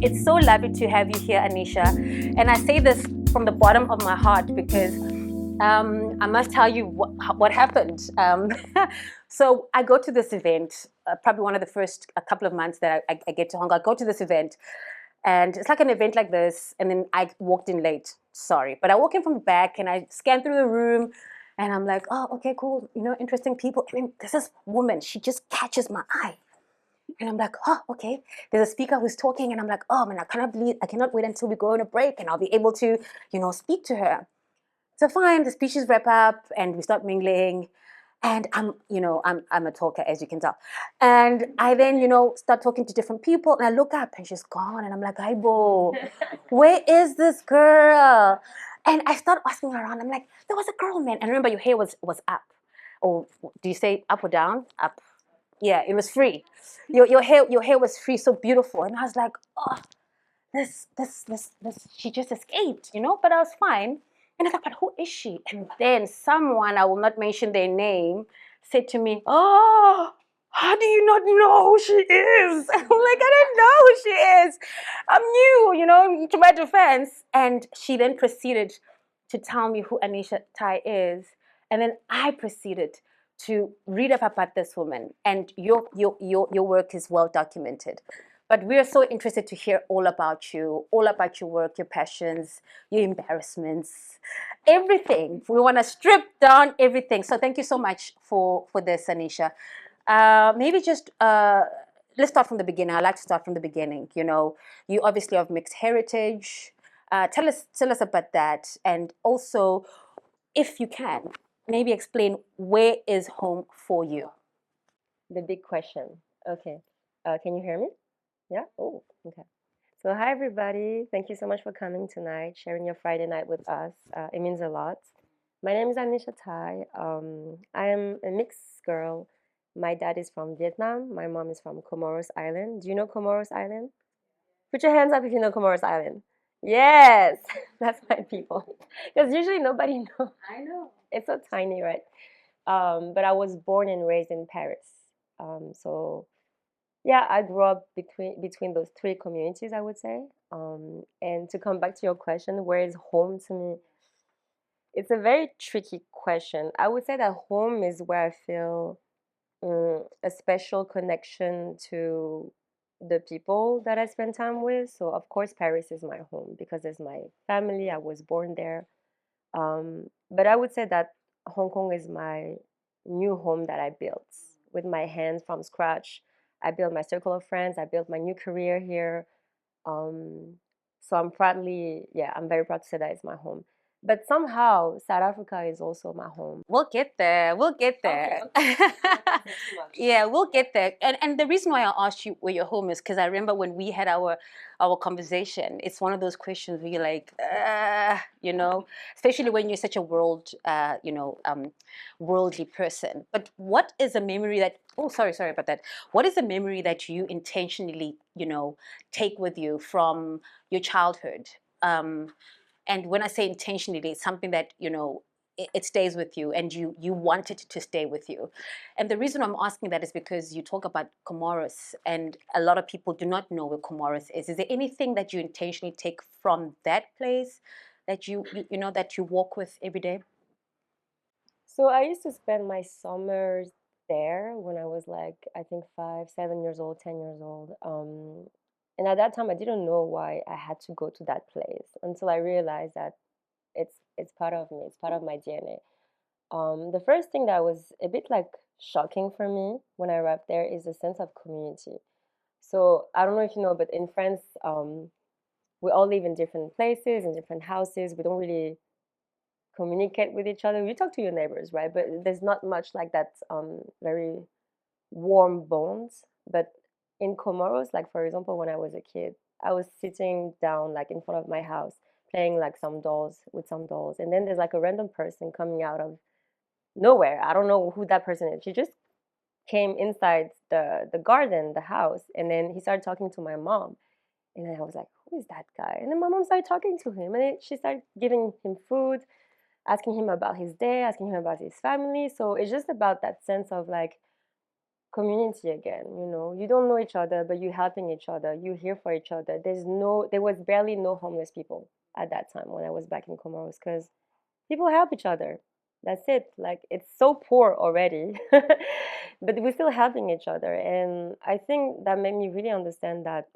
It's so lovely to have you here, Anisha. And I say this from the bottom of my heart because I must tell you what happened. So I go to this event, probably one of the first a couple of months that I get to Hong Kong. I go to this event, and it's like an event like this, and then I walked in late. Sorry, but I walk in from the back, and I scan through the room, and I'm like, oh, okay, cool, interesting people. And then there's this woman. She just catches my eye. And I'm like, oh, okay. There's a speaker who's talking, and I'm like, oh man, I cannot wait until we go on a break, and I'll be able to, speak to her. So fine, the speeches wrap up, and we start mingling, and I'm a talker, as you can tell, and I then start talking to different people, and I look up, and she's gone, and I'm like, Aibo, where is this girl? And I start asking around. I'm like, there was a girl, man, and remember, your hair was up, or do you say up or down? Up. Yeah, it was free. Your hair was free, so beautiful. And I was like, oh, this she just escaped, but I was fine. And I thought, but who is she? And then someone, I will not mention their name, said to me, oh, how do you not know who she is? I'm like, I don't know who she is. I'm new, to my defense. And she then proceeded to tell me who Anisha Thai is. And then I proceeded to read up about this woman. And your work is well documented. But we are so interested to hear all about your work, your passions, your embarrassments, everything. We want to strip down everything. So thank you so much for this, Anisha. Maybe just let's start from the beginning. I like to start from the beginning. You obviously have mixed heritage. Tell us about that, and also, if you can, maybe explain where is home for you. The big question. Okay. Can you hear me? Yeah? Oh, okay. So, hi, everybody. Thank you so much for coming tonight, sharing your Friday night with us. It means a lot. My name is Anisha Thai. I am a mixed girl. My dad is from Vietnam. My mom is from Comoros Island. Do you know Comoros Island? Put your hands up if you know Comoros Island. Yes, that's my people. Because usually nobody knows. I know. It's so tiny, right? But I was born and raised in Paris. So yeah, I grew up between those three communities, I would say. And to come back to your question, where is home to me? It's a very tricky question. I would say that home is where I feel a special connection to the people that I spend time with. So of course, Paris is my home because it's my family. I was born there. But I would say that Hong Kong is my new home that I built with my hands from scratch. I built my circle of friends. I built my new career here. Um, so I'm very proud to say that it's my home. But somehow, South Africa is also my home. We'll get there. We'll get there. Okay. Yeah, we'll get there. And the reason why I asked you where your home is because I remember when we had our conversation. It's one of those questions where you're like, especially when you're such a worldly person. But what is a memory that? Oh, sorry about that. What is a memory that you intentionally, take with you from your childhood? And when I say intentionally, it's something that it stays with you, and you want it to stay with you. And the reason I'm asking that is because you talk about Comoros, and a lot of people do not know where Comoros is. Is there anything that you intentionally take from that place that that you walk with every day? So I used to spend my summers there when I was like, I think 5, 7 years old, 10 years old. And at that time, I didn't know why I had to go to that place until I realized that it's part of me. It's part of my DNA. The first thing that was a bit like shocking for me when I arrived there is the sense of community. So I don't know if you know, but in France, we all live in different places, in different houses. We don't really communicate with each other. You talk to your neighbors, right? But there's not much like that very warm bonds. But in Comoros, like for example, when I was a kid, I was sitting down like in front of my house playing like some dolls, and then there's like a random person coming out of nowhere. I don't know who that person is. She just came inside the garden, the house, and then he started talking to my mom. And then I was like, who is that guy? And then my mom started talking to him, and then she started giving him food, asking him about his day, asking him about his family. So it's just about that sense of like community again. You know, you don't know each other, but you're helping each other. You're here for each other. There was barely no homeless people at that time when I was back in Comoros because people help each other. That's it. Like it's so poor already, but we're still helping each other, and I think that made me really understand that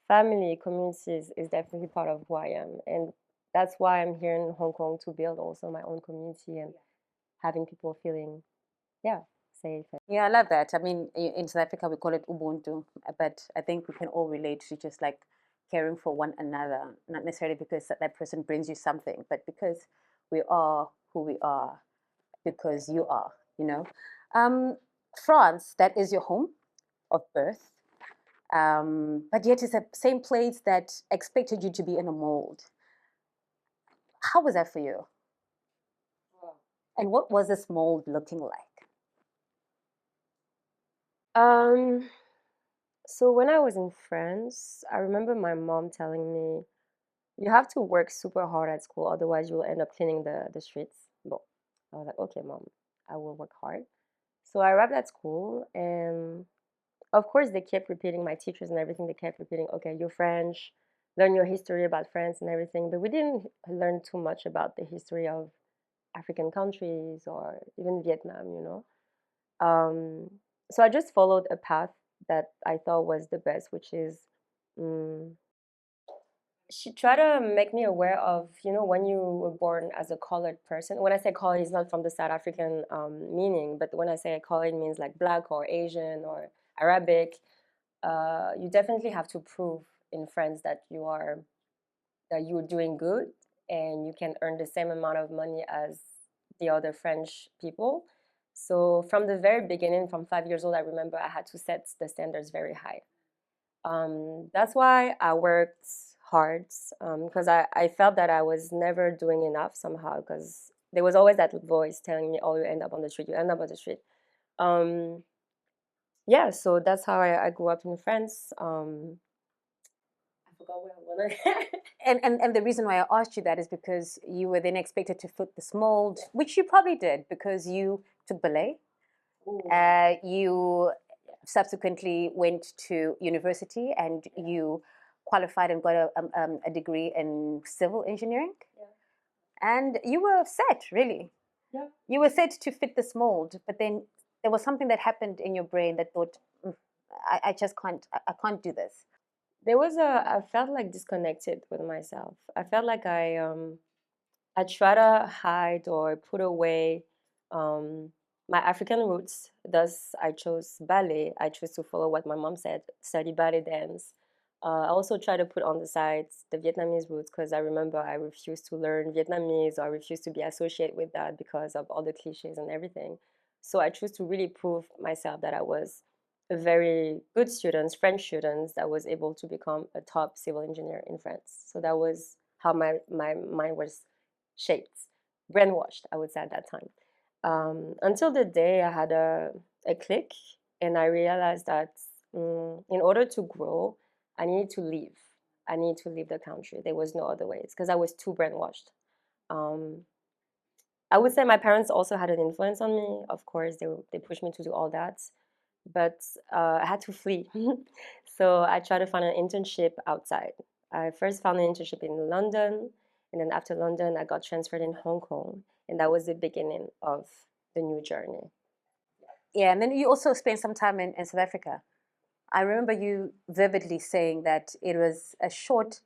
family, communities is definitely part of who I am, and that's why I'm here in Hong Kong to build also my own community and having people feeling, yeah, safe. Yeah, I love that. I mean, in South Africa, we call it Ubuntu, but I think we can all relate to just like caring for one another, not necessarily because that person brings you something, but because we are who we are, because you are, you know. Um, France, that is your home of birth, but yet it's the same place that expected you to be in a mold. How was that for you? And what was this mold looking like? Um, so when I was in France, I remember my mom telling me, you have to work super hard at school, otherwise you will end up cleaning the streets. Well, I was like, okay, mom, I will work hard. So I arrived at school, and of course, they kept repeating, my teachers and everything, they kept repeating, okay, you're French, learn your history about France and everything. But we didn't learn too much about the history of African countries or even Vietnam, you know. Um, so I just followed a path that I thought was the best, which is um, she tried to make me aware of, you know, when you were born as a colored person. When I say colored, it's not from the South African meaning, but when I say colored, it means like black or Asian or Arabic. You definitely have to prove in France that you're doing good and you can earn the same amount of money as the other French people. So from the very beginning, from 5 years old, I remember I had to set the standards very high. That's why I worked hard because I felt that I was never doing enough somehow because there was always that voice telling me, oh, you end up on the street, you end up on the street. Um, yeah, so that's how I grew up in France. I forgot where I wanted. And the reason why I asked you that is because you were then expected to fit this mold, which you probably did because you took ballet. You subsequently went to university and you qualified and got a degree in civil engineering. Yeah. And you were set, really. Yeah. You were set to fit this mold, but then there was something that happened in your brain that thought, I just can't, I can't do this. I felt like disconnected with myself. I felt like I try to hide or put away um, my African roots. Thus, I chose ballet. I chose to follow what my mom said, study ballet dance. I also try to put on the side the Vietnamese roots because I remember I refused to learn Vietnamese or I refused to be associated with that because of all the cliches and everything. So I chose to really prove myself that I was a very good student, French student, that was able to become a top civil engineer in France. So that was how my mind was shaped, brainwashed, I would say at that time. Until the day I had a click and I realized that in order to grow, I needed to leave. I needed to leave the country. There was no other way. It's because I was too brainwashed. Um, I would say my parents also had an influence on me. Of course, they pushed me to do all that, but I had to flee. So I tried to find an internship outside. I first found an internship in London, and then after London, I got transferred in Hong Kong, and that was the beginning of the new journey. Yeah, and then you also spent some time in South Africa. I remember you vividly saying that it was a short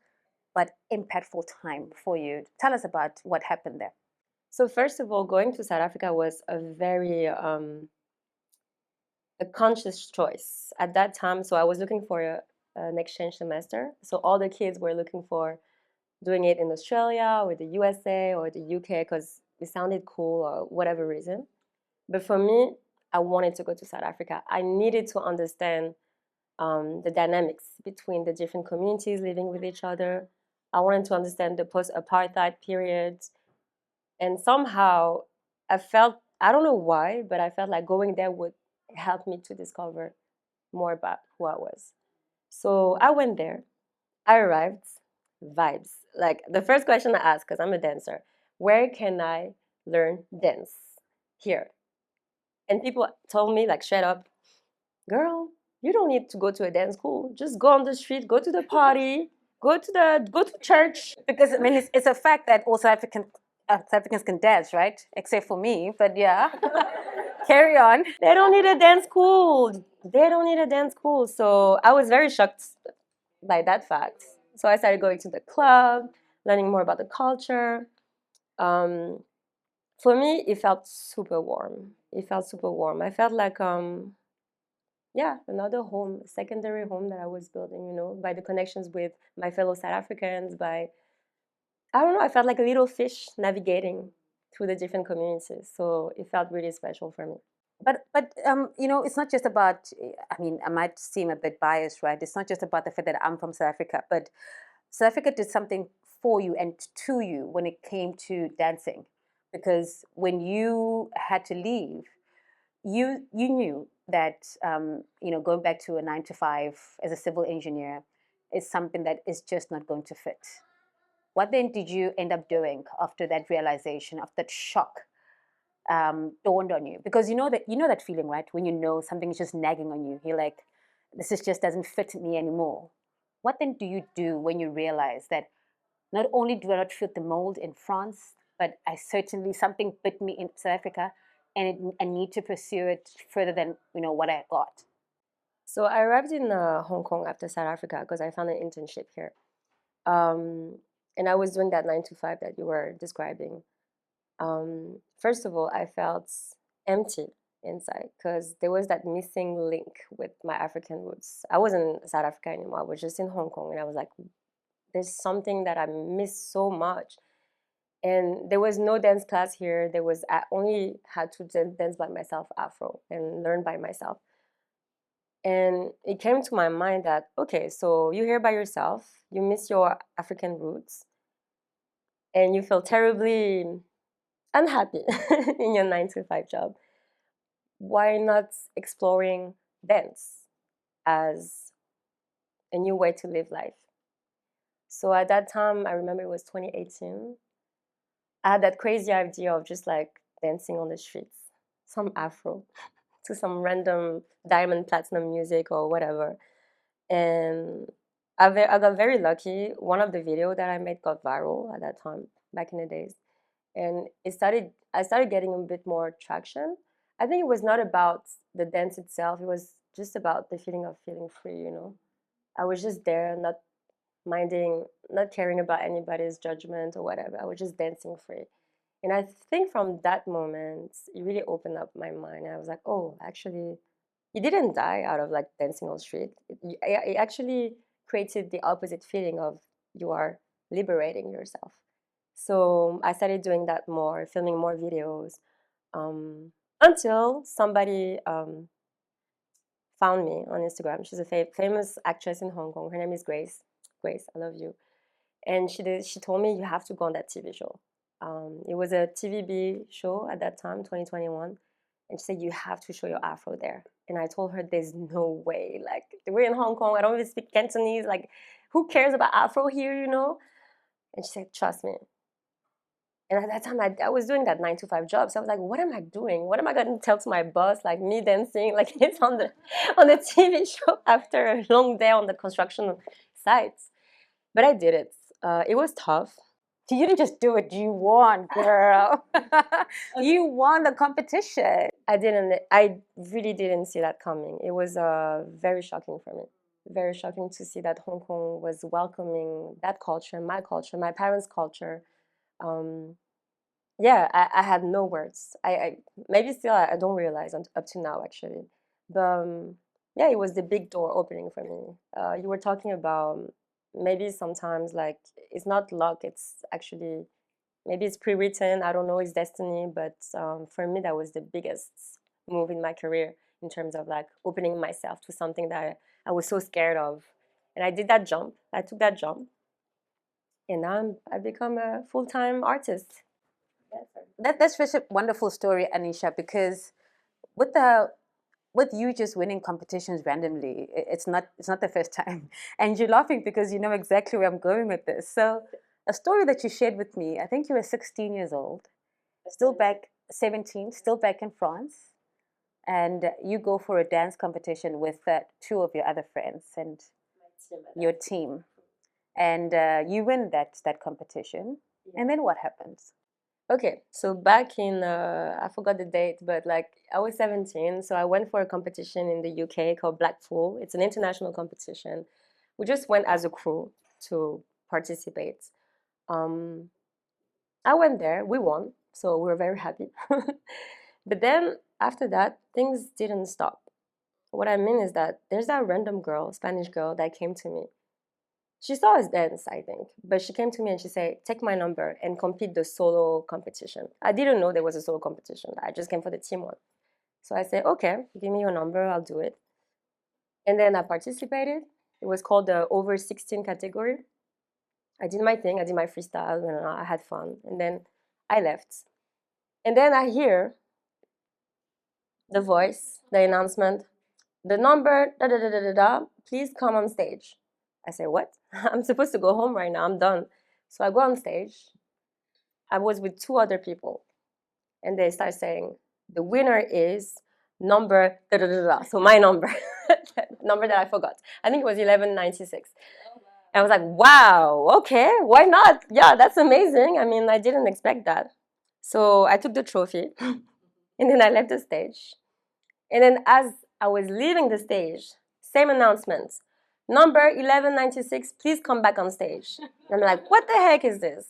but impactful time for you. Tell us about what happened there. So first of all, going to South Africa was a conscious choice at that time. So I was looking for an exchange semester. So all the kids were looking for doing it in Australia or the USA or the UK because it sounded cool or whatever reason. But for me, I wanted to go to South Africa. I needed to understand the dynamics between the different communities living with each other. I wanted to understand the post apartheid period. And somehow I felt, I don't know why, but I felt like going there would help me to discover more about who I was. So I went there. I arrived, vibes. Like the first question I asked, because I'm a dancer, where can I learn dance? Here. And people told me, like, straight up, girl, you don't need to go to a dance school. Just go on the street, go to the party, go to church. Because I mean, it's a fact that also South Africans can dance, right? Except for me, but yeah. Carry on. They don't need a dance school. They don't need a dance school. So I was very shocked by that fact. So I started going to the club, learning more about the culture. Um, for me, it felt super warm. It felt super warm. I felt like yeah, another home, a secondary home that I was building, you know, by the connections with my fellow South Africans, by I don't know, I felt like a little fish navigating through the different communities. So it felt really special for me. But you know, it's not just about. I mean, I might seem a bit biased, right? It's not just about the fact that I'm from South Africa, but South Africa did something for you and to you when it came to dancing, because when you had to leave, you knew that you know, going back to a 9 to 5 as a civil engineer is something that is just not going to fit. What then did you end up doing after that realization, after that shock dawned on you? Because you know that feeling, right? When you know something is just nagging on you, you're like, this is just doesn't fit me anymore. What then do you do when you realize that not only do I not fit the mold in France, but I certainly something bit me in South Africa, and I need to pursue it further than what I got. So I arrived in Hong Kong after South Africa because I found an internship here. Um, and I was doing that 9 to 5 that you were describing. First of all, I felt empty inside because there was that missing link with my African roots. I wasn't in South Africa anymore. I was just in Hong Kong, and I was like, there's something that I miss so much. And there was no dance class here. I only had to dance by myself Afro and learn by myself. And it came to my mind that, okay, so you're here by yourself, you miss your African roots, and you feel terribly unhappy in your 9 to 5 job. Why not exploring dance as a new way to live life? So at that time, I remember it was 2018. I had that crazy idea of just like dancing on the streets, some Afro to some random diamond platinum music or whatever. And I got very lucky. One of the videos that I made got viral at that time, back in the days. And I started getting a bit more traction. I think it was not about the dance itself, it was just about the feeling of feeling free, you know. I was just there, not minding, not caring about anybody's judgment or whatever. I was just dancing free. And I think from that moment, it really opened up my mind. I was like, oh, actually, you didn't die out of like dancing on the street. It actually created the opposite feeling of you are liberating yourself. So I started doing that more, filming more videos, until somebody found me on Instagram. She's a famous actress in Hong Kong. Her name is Grace. Grace, I love you. And she told me you have to go on that TV show. It was a TVB show at that time, 2021. And she said, you have to show your Afro there. And I told her, there's no way. Like, we're in Hong Kong. I don't even speak Cantonese. Like, who cares about Afro here, you know? And she said, trust me. And at that time, I was doing that 9 to 5 job. So I was like, what am I doing? What am I going to tell to my boss? Like, me dancing, like it's on the TV show after a long day on the construction sites. But I did it. It was tough. You didn't just do it, you won, girl. You won the competition. I really didn't see that coming. It was very shocking for me. Very shocking to see that Hong Kong was welcoming that culture, my parents' culture. Um, yeah, I had no words. I maybe still I don't realize up to now actually. But yeah, it was the big door opening for me. You were talking about maybe sometimes like it's not luck, it's actually maybe it's pre-written. I don't know, it's destiny. But for me, that was the biggest move in my career in terms of like opening myself to something that I was so scared of. And I did that jump. I took that jump, and now I've become a full-time artist. That's such a wonderful story, Anisha, because with the with you just winning competitions randomly, it's not the first time. And you're laughing because you know exactly where I'm going with this. So a story that you shared with me, I think you were 16 years old, still back 17, still back in France. and you go for a dance competition with two of your other friends and your team, and you win that competition. Yeah. And then what happens? Okay, so back in I forgot the date, but like I was 17, so I went for a competition in the UK called Blackpool. It's an international competition. We just went as a crew to participate. Um, I went there, we won, so we were very happy. But then after that, things didn't stop. What I mean is that there's that random girl, Spanish girl, that came to me. She saw us dance, I think, but she came to me and she said, "Take my number and compete the solo competition." I didn't know there was a solo competition. I just came for the team one. So I said, "Okay, give me your number, I'll do it." And then I participated. It was called the over 16 category. I did my thing, I did my freestyle, and I had fun. And then I left. And then I hear the voice, the announcement, the number, da da da da da da, please come on stage. I say, what? I'm supposed to go home right now, I'm done. So I go on stage. I was with two other people, and they start saying, the winner is number da da da da. So my number, number that I forgot. I think it was 1196. I was like, wow, okay, why not? Yeah, that's amazing. I mean, I didn't expect that. So I took the trophy, and then I left the stage. And then as I was leaving the stage, same announcement. Number 1196, please come back on stage. And I'm like, what the heck is this?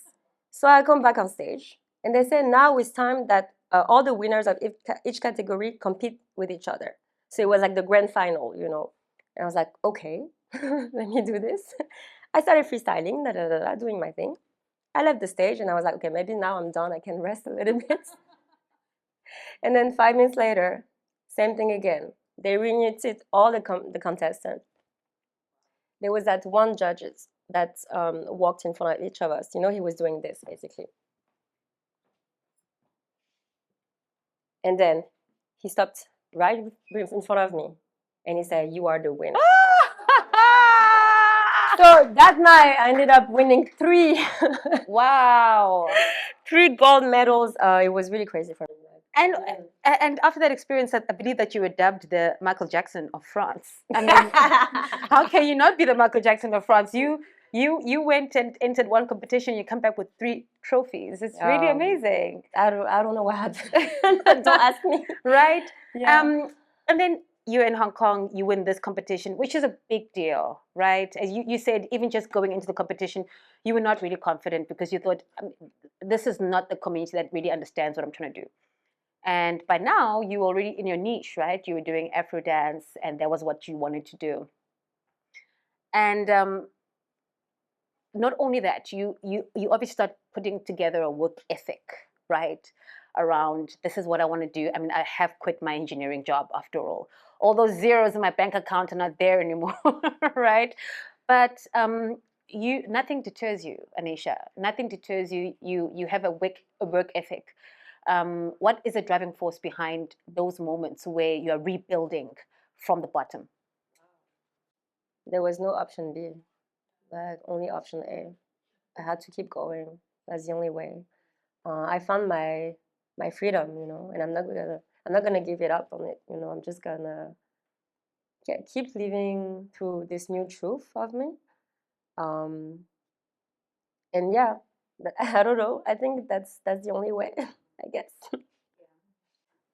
So I come back on stage, and they say now it's time that all the winners of each category compete with each other. So it was like the grand final, you know. And I was like, okay, let me do this. I started freestyling, da, da, da, da, doing my thing. I left the stage, and I was like, okay, maybe now I'm done. I can rest a little bit. And then 5 minutes later, same thing again. They reunited all the contestants. There was that one judges that walked in front of each of us. You know, he was doing this basically. And then he stopped right in front of me, and he said, "You are the winner." So that night, I ended up winning three. Wow. 3 gold medals. It was really crazy for me. And after that experience, I believe that you were dubbed the Michael Jackson of France. I mean, how can you not be the Michael Jackson of France? You went and entered one competition. You come back with 3 trophies. It's really amazing. I don't know what happened. Don't ask me. Right? Yeah. And then you're in Hong Kong. You win this competition, which is a big deal, right? As you said, even just going into the competition, you were not really confident because you thought, this is not the community that really understands what I'm trying to do. And by now, you were already in your niche, right? You were doing Afro dance, and that was what you wanted to do. And not only that, you obviously start putting together a work ethic, right? Around this is what I want to do. I mean, I have quit my engineering job after all. All those zeros in my bank account are not there anymore, right? But you nothing deters you, Anisha. Nothing deters you. You have a work ethic. What is the driving force behind those moments where you are rebuilding from the bottom? There was no option B, like only option A. I had to keep going. That's the only way. I found my freedom, you know, and I'm not gonna give it up on it. You know, I'm just gonna keep living through this new truth of me. Um, and yeah, I don't know. I think that's the only way, I guess.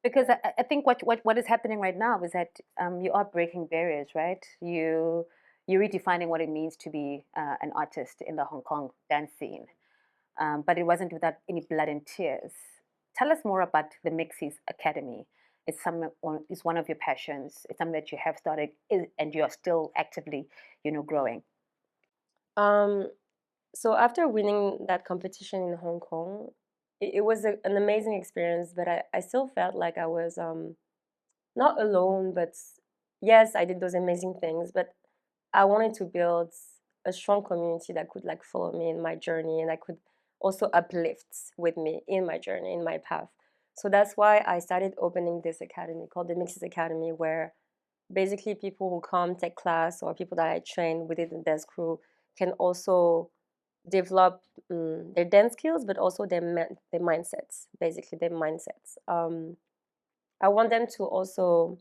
Because I think what is happening right now is that you are breaking barriers, right? You're redefining what it means to be an artist in the Hong Kong dance scene. But it wasn't without any blood and tears. Tell us more about the Mixies Academy. It's one of your passions. It's something that you have started, and you are still actively, growing. Um, so after winning that competition in Hong Kong, it was an amazing experience, but I still felt like I was not alone, but yes, I did those amazing things, but I wanted to build a strong community that could like follow me in my journey and that could also uplift with me in my journey, in my path. So that's why I started opening this academy called the Mixes Academy, where basically people who come take class or people that I train within the dance crew can also develop their dance skills, but also their mindsets, basically their mindsets. I want them to also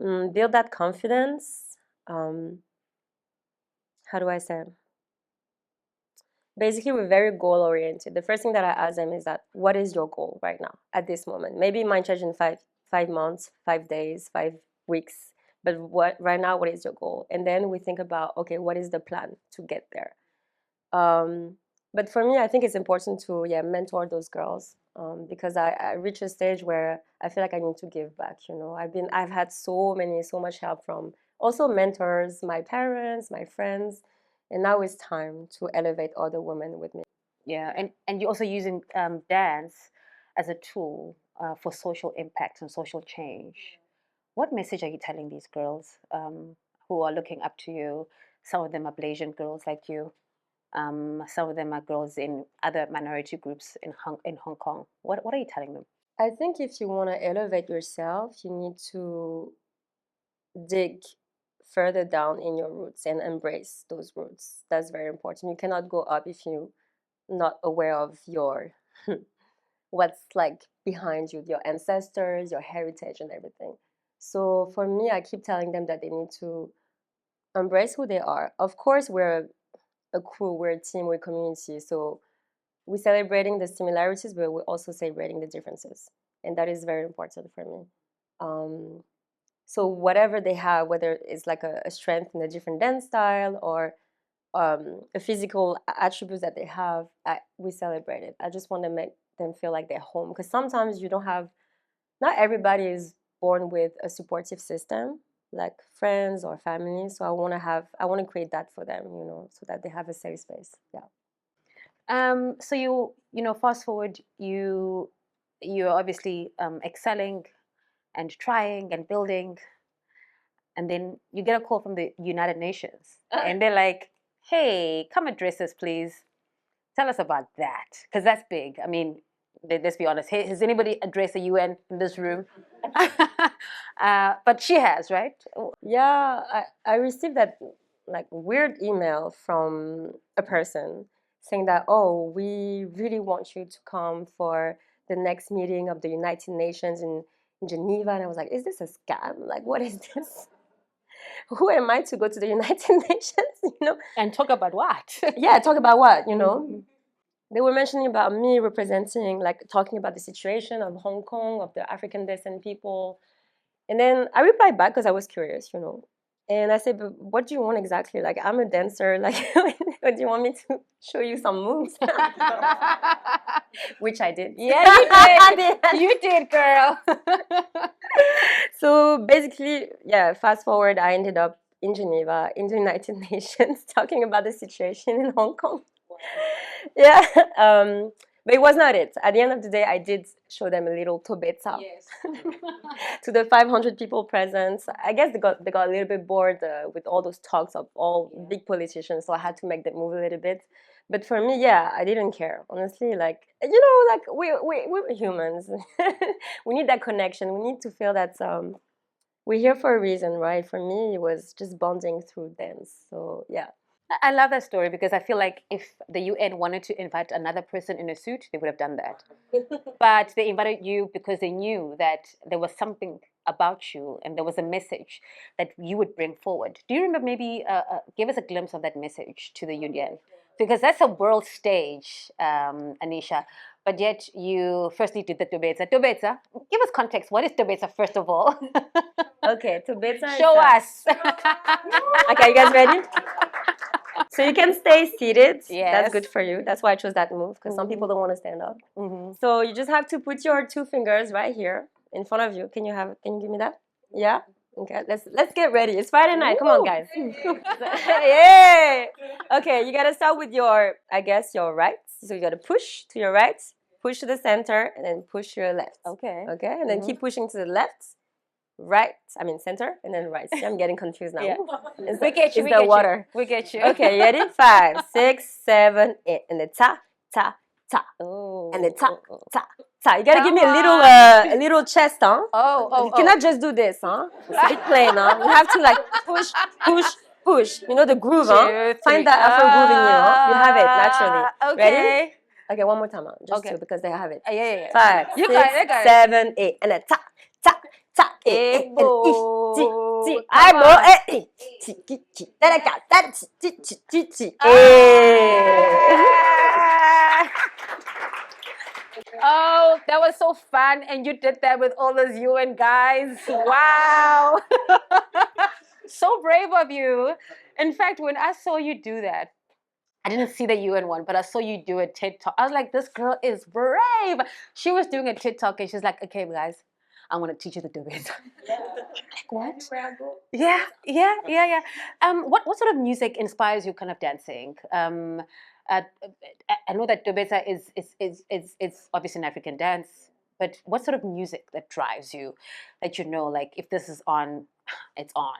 build that confidence. How do I say? Basically, we're very goal oriented. The first thing that I ask them is that, what is your goal right now at this moment? Maybe it might change in 5 months, 5 days, 5 weeks. But what right now, what is your goal? And then we think about, okay, what is the plan to get there? But for me, I think it's important to mentor those girls, because I reach a stage where I feel like I need to give back. I've had so much help from also mentors, my parents, my friends, and now it's time to elevate other women with me. Yeah, and you're also using dance as a tool for social impact and social change. What message are you telling these girls who are looking up to you? Some of them are Malaysian girls like you. Some of them are girls in other minority groups in Hong Kong. What are you telling them? I think if you want to elevate yourself, you need to dig further down in your roots and embrace those roots. That's very important. You cannot go up if you're not aware of your what's like behind you, your ancestors, your heritage, and everything. So for me, I keep telling them that they need to embrace who they are. Of course, we're a crew, we're a team, we're a community. So we're celebrating the similarities, but we're also celebrating the differences. And that is very important for me. So whatever they have, whether it's like a strength in a different dance style or a physical attributes that they have, we celebrate it. I just want to make them feel like they're home, because sometimes you don't have, not everybody is born with a supportive system like friends or family. So I want to create that for them, so that they have a safe space. Yeah. So fast forward, you're obviously excelling and trying and building, and then you get a call from the United Nations, and they're like, "Hey, come address us, please. Tell us about that, because that's big. I mean, let's be honest. Hey, has anybody addressed the UN in this room? But she has, right? Yeah, I received that like weird email from a person saying that, oh, we really want you to come for the next meeting of the United Nations in Geneva. And I was like, is this a scam? Like, what is this? Who am I to go to the United Nations? And talk about what? Yeah, talk about what? They were mentioning about me representing, like talking about the situation of Hong Kong, of the African descent people. And then I replied back because I was curious. And I said, but what do you want exactly? Like, I'm a dancer. Like, what do you want me to show you some moves? Which I did. Yeah, you did. You did, girl. So basically, yeah, fast forward, I ended up in Geneva, in the United Nations, talking about the situation in Hong Kong. Yeah. But it was not it. At the end of the day, I did show them a little tobeta. Yes. To the 500 people present. I guess they got a little bit bored with all those talks of all big politicians, so I had to make them move a little bit. But for me, yeah, I didn't care, honestly. Like, like we're humans. We need that connection. We need to feel that we're here for a reason, right? For me, it was just bonding through dance. So yeah. I love that story because I feel like if the UN wanted to invite another person in a suit, they would have done that. But they invited you because they knew that there was something about you and there was a message that you would bring forward. Do you remember maybe give us a glimpse of that message to the UN? Because that's a world stage, Anisha. But yet you firstly did the Tobetsa. Tobetsa, give us context. What is Tobetsa, first of all? Okay, Tobetsa. Show us. Okay, you guys ready? So you can stay seated. Yes. That's good for you. That's why I chose that move, because some people don't want to stand up. So you just have to put your 2 fingers right here in front of you. Can you give me that? Yeah? Okay, let's get ready. It's Friday night. Come on, guys. Yeah. Okay, you gotta start with your right. So you gotta push to your right, push to the center, and then push to your left. Okay. Okay, and then keep pushing to the left, right. Center, and then right. See, I'm getting confused now. Yeah. We get you. It's the water. We get you. Okay, ready? 5, 6, 7, 8, and the ta ta ta, and the ta ta ta. You gotta give me a little chest, huh? You cannot just do this, huh? It's a bit plain, huh? You have to like push, push, push. You know the groove, huh? Find that Afro groove in you, huh? You have it naturally. Okay. Ready? Okay, one more time, just Okay. two because they have it. Yeah. 5, You 6, got it, I got it. 7, 8, and then ta ta ta and Ebo. I Come bo on. da da da Ah. Oh, that was so fun. And you did that with all those UN guys. Wow. So brave of you. In fact, when I saw you do that, I didn't see the UN one, but I saw you do a TED Talk. I was like, this girl is brave. She was doing a TED Talk and she's like, okay, guys, I'm going to teach you to do it. Like, what? Yeah. What sort of music inspires you kind of dancing? Uh, I know that Dobeza is obviously an African dance, but what sort of music that drives you, that you know, like if this is on, it's on?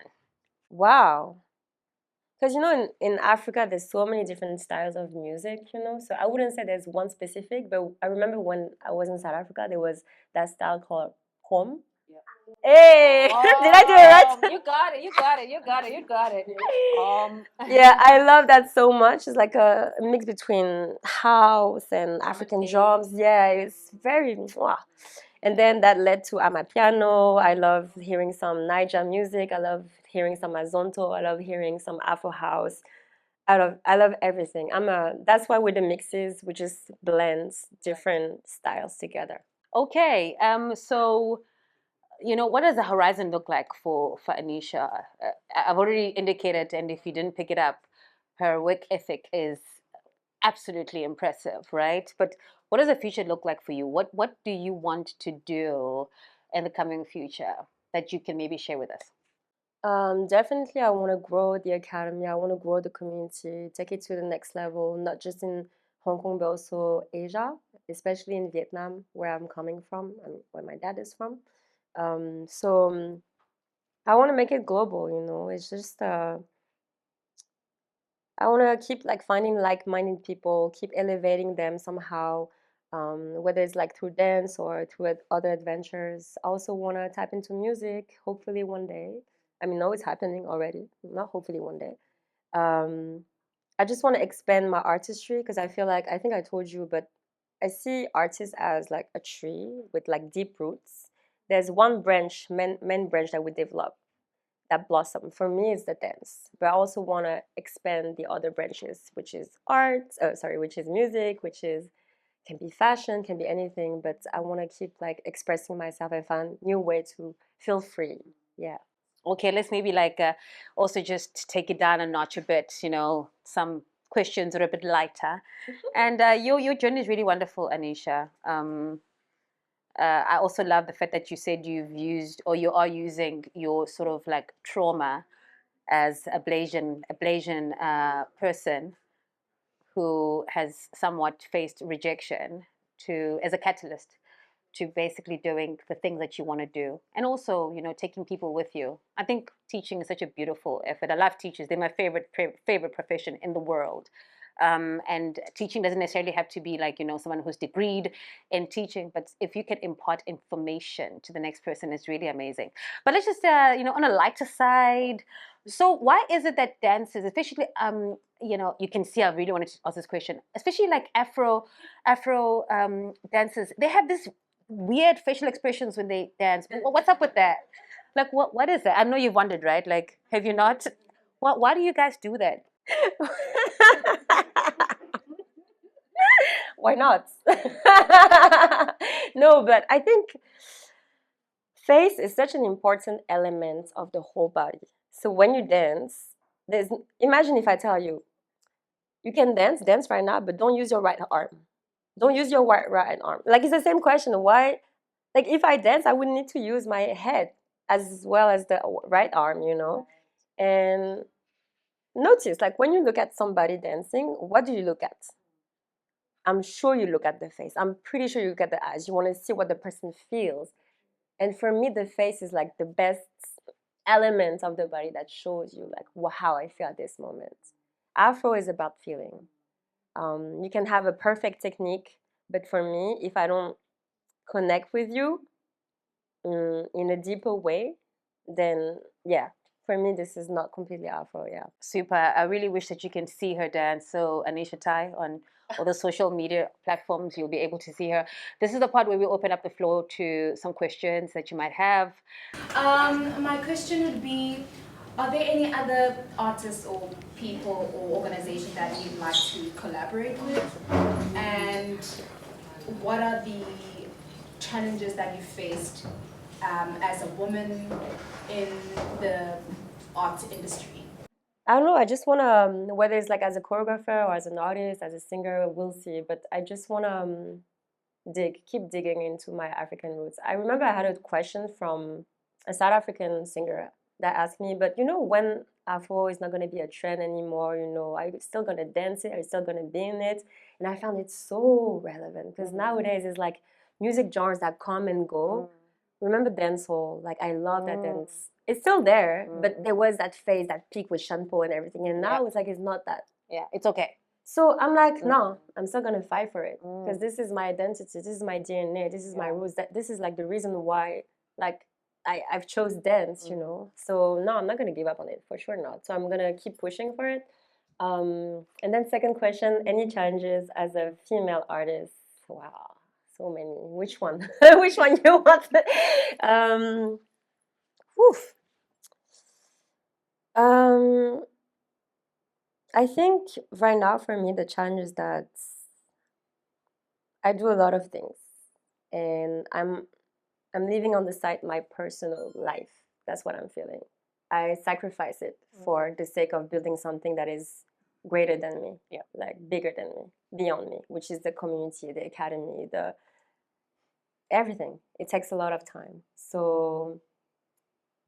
Wow. Because in Africa, there's so many different styles of music, So I wouldn't say there's one specific, but I remember when I was in South Africa, there was that style called home. Hey, did I do it right? You got it. You got it. You got it. You got it. Yeah, I love that so much. It's like a mix between house and African drums. Yeah, it's very mwah. And then that led to Amapiano. I love hearing some Niger music. I love hearing some Azonto. I love hearing some Afro house. I love everything. That's why with the mixes we just blend different styles together. Okay. So what does the horizon look like for Anisha? I've already indicated, and if you didn't pick it up, her work ethic is absolutely impressive, right? But what does the future look like for you? What do you want to do in the coming future that you can maybe share with us? Definitely, I want to grow the academy. I want to grow the community, take it to the next level, not just in Hong Kong, but also Asia, especially in Vietnam, where I'm coming from and where my dad is from. So I want to make it global. It's just I want to keep like finding like-minded people, keep elevating them somehow, whether it's like through dance or through other adventures. I also want to tap into music, hopefully one day. I mean, no, it's happening already. Not hopefully one day. Um, I just want to expand my artistry because I think I told you, but I see artists as like a tree with like deep roots. There's one branch, main branch that we develop that blossom. For me, it's the dance, but I also want to expand the other branches, which is art. Which is music, which is can be fashion, can be anything. But I want to keep like expressing myself and find new way to feel free. Yeah. Okay, let's maybe like also just take it down a notch a bit. Some questions are a bit lighter, and your journey is really wonderful, Anisha. I also love the fact that you said you've used or you are using your sort of like trauma as a Blasian person who has somewhat faced rejection to as a catalyst to basically doing the things that you want to do, and also taking people with you. I think teaching is such a beautiful effort. I love teachers. They're my favorite profession in the world. And teaching doesn't necessarily have to be like someone who's degreed in teaching, but if you can impart information to the next person, it's really amazing. But let's just on a lighter side, so why is it that dancers, especially you can see I really wanted to ask this question, especially like Afro dancers, they have this weird facial expressions when they dance. What's up with that? Like, what is that? I know you've wondered, right? Like, have you not? Why do you guys do that? Why not? No, but I think face is such an important element of the whole body. So when you dance, imagine if I tell you, you can dance right now, but don't use your right arm. Don't use your right arm. Like it's the same question. Why? Like if I dance, I would need to use my head as well as the right arm. And notice, like when you look at somebody dancing, what do you look at? I'm sure you look at the face. I'm pretty sure you look at the eyes. You want to see what the person feels. And for me, the face is like the best element of the body that shows you like how I feel at this moment. Afro is about feeling. You can have a perfect technique, but for me, if I don't connect with you in a deeper way, then yeah, for me, this is not completely Afro. Yeah. Super. I really wish that you can see her dance. So Anisha Thai or the social media platforms, you'll be able to see her. This is the part where we open up the floor to some questions that you might have. My question would be, are there any other artists or people or organizations that you'd like to collaborate with? And what are the challenges that you faced as a woman in the art industry? I don't know. I just want to, whether it's like as a choreographer or as an artist, as a singer, we'll see. But I just want to keep digging into my African roots. I remember I had a question from a South African singer that asked me, but you know, when Afro is not going to be a trend anymore, you know, are you still going to dance it? Are you still going to be in it? And I found it so relevant because nowadays it's like music genres that come and go. Remember dancehall? Like I love that dance. It's still there, but there was that phase, that peak with shampoo and everything, and now it's like it's not that. Yeah, it's okay. So I'm like, no, I'm still gonna fight for it because this is my identity, this is my DNA, this is my roots. That this is like the reason why, like, I've chose dance, you know. So no, I'm not gonna give up on it for sure not. So I'm gonna keep pushing for it. And then second question, any challenges as a female artist? Wow, so many. Which one? Which one you want? Oof. I think right now for me the challenge is that I do a lot of things, and I'm leaving on the side my personal life. That's what I'm feeling. I sacrifice it for the sake of building something that is greater than me, like bigger than me, beyond me, which is the community, the academy, the everything. It takes a lot of time. So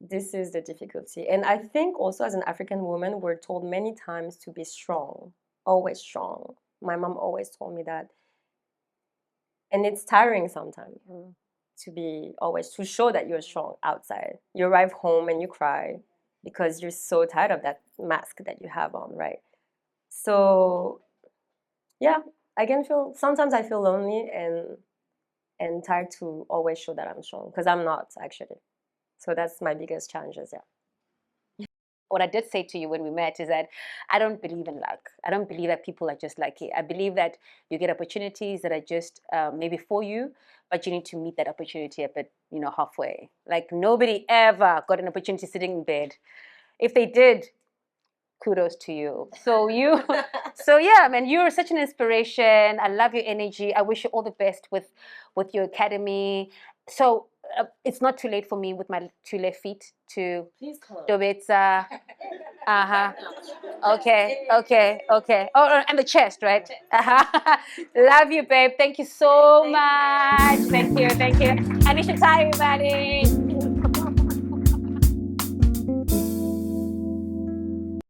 this is the difficulty. And I think also as an African woman, we're told many times to be strong, always strong. My mom always told me that. And it's tiring sometimes to be always, to show that you're strong outside. You arrive home and you cry because you're so tired of that mask that you have on, right? So yeah, I can feel, sometimes I feel lonely and tired to always show that I'm strong because I'm not actually. So that's my biggest challenges, What I did say to you when we met is that I don't believe in luck. I don't believe that people are just lucky. I believe that you get opportunities that are just maybe for you, but you need to meet that opportunity a bit, you know, halfway. Like nobody ever got an opportunity sitting in bed. If they did, kudos to you. So you, so yeah, man, you're such an inspiration. I love your energy. I wish you all the best with your academy. So it's not too late for me with my two left feet to Dobetsa. Uh-huh. Okay, okay, okay. Oh, and the chest, right? Uh-huh. Love you, babe. Thank you so much. Thank you, thank you. Anisha Thai, everybody.